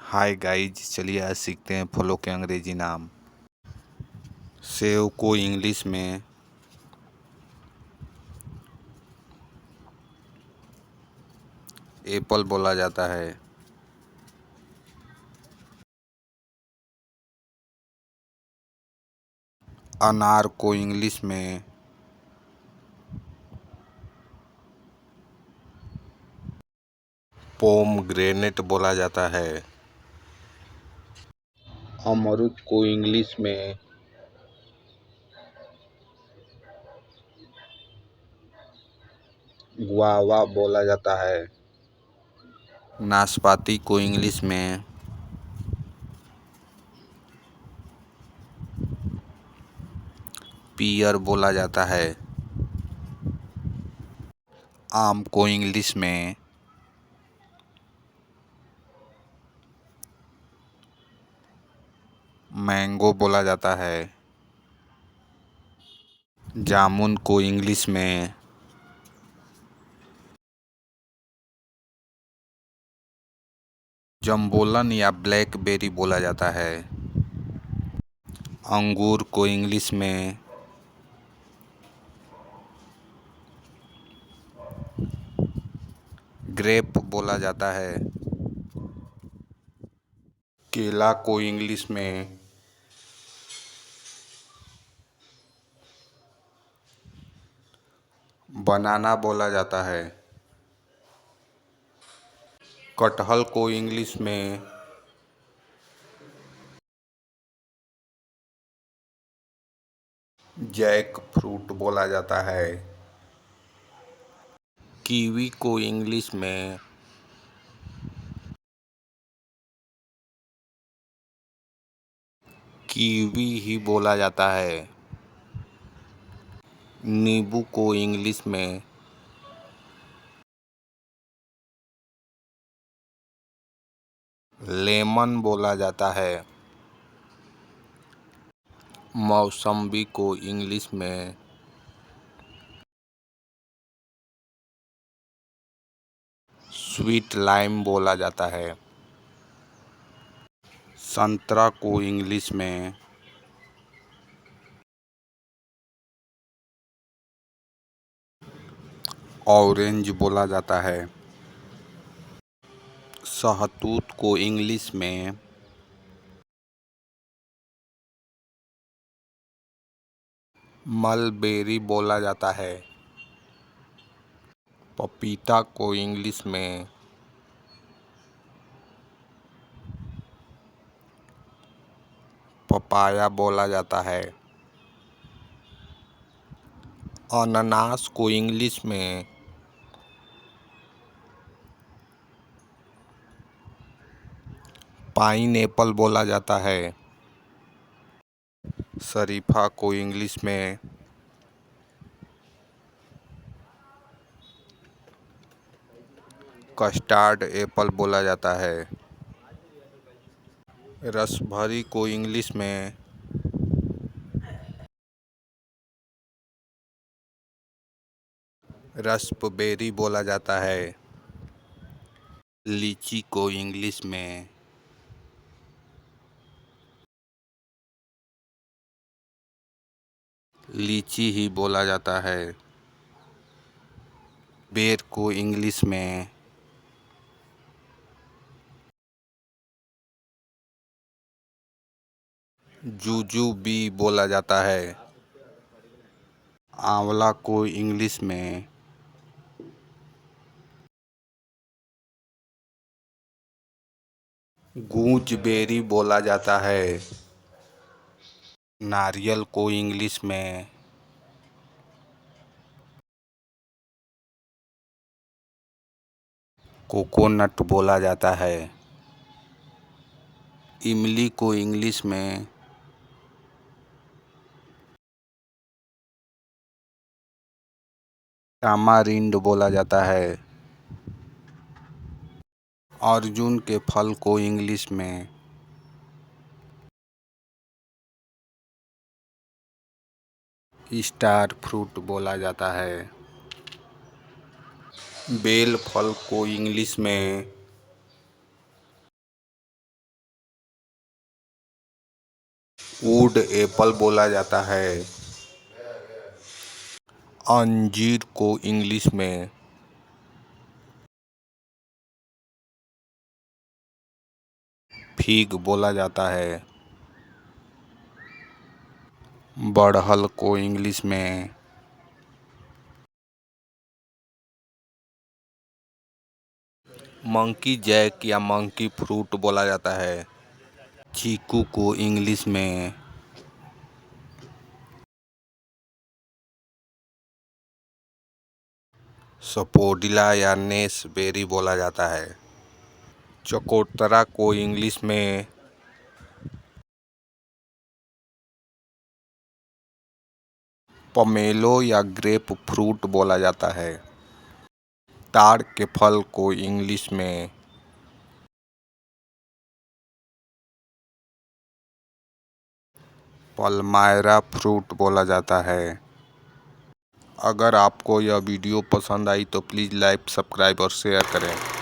Hi guys, चलिए आज सीखते हैं फलों के अंग्रेजी नाम। सेब को इंग्लिश में एप्पल बोला जाता है। अनार को इंग्लिश में पोमग्रेनेट बोला जाता है। अमरूद को इंग्लिश में गुआवा बोला जाता है। नाशपाती को इंग्लिश में पियर बोला जाता है। आम को इंग्लिश में मैंगो बोला जाता है। जामुन को इंग्लिश में जम्बोलन या ब्लैकबेरी बोला जाता है। अंगूर को इंग्लिश में ग्रेप बोला जाता है। केला को इंग्लिश में बनाना बोला जाता है। कटहल को इंग्लिश में जैक फ्रूट बोला जाता है। कीवी को इंग्लिश में कीवी ही बोला जाता है। नींबू को इंग्लिश में लेमन बोला जाता है। मौसम्बी को इंग्लिश में स्वीट लाइम बोला जाता है। संतरा को इंग्लिश में ऑरेंज बोला जाता है। शहतूत को इंग्लिश में मलबेरी बोला जाता है। पपीता को इंग्लिश में पपाया बोला जाता है। अनानास को इंग्लिश में पाइनएप्पल बोला जाता है। शरीफा को इंग्लिश में कस्टर्ड एप्पल बोला जाता है। रसभरी को इंग्लिश में रास्पबेरी बोला जाता है। लीची को इंग्लिश में लीची ही बोला जाता है। बेर को इंग्लिश में जूजुबी बोला जाता है। आंवला को इंग्लिश में गूजबेरी बोला जाता है। नारियल को इंग्लिश में कोकोनट बोला जाता है। इमली को इंग्लिश में टामारिंड बोला जाता है। अर्जुन के फल को इंग्लिश में स्टार फ्रूट बोला जाता है। बेल फल को इंग्लिश में वुड एप्पल बोला जाता है। अंजीर को इंग्लिश में फिग बोला जाता है। बड़हल को इंग्लिश में मंकी जैक या मंकी फ्रूट बोला जाता है। चीकू को इंग्लिश में सपोडिला या नेसबेरी बोला जाता है। चकोतरा को इंग्लिश में पमेलो या ग्रेप फ्रूट बोला जाता है। ताड़ के फल को इंग्लिश में पल्मायरा फ्रूट बोला जाता है। अगर आपको यह वीडियो पसंद आई तो प्लीज़ लाइक, सब्सक्राइब और शेयर करें।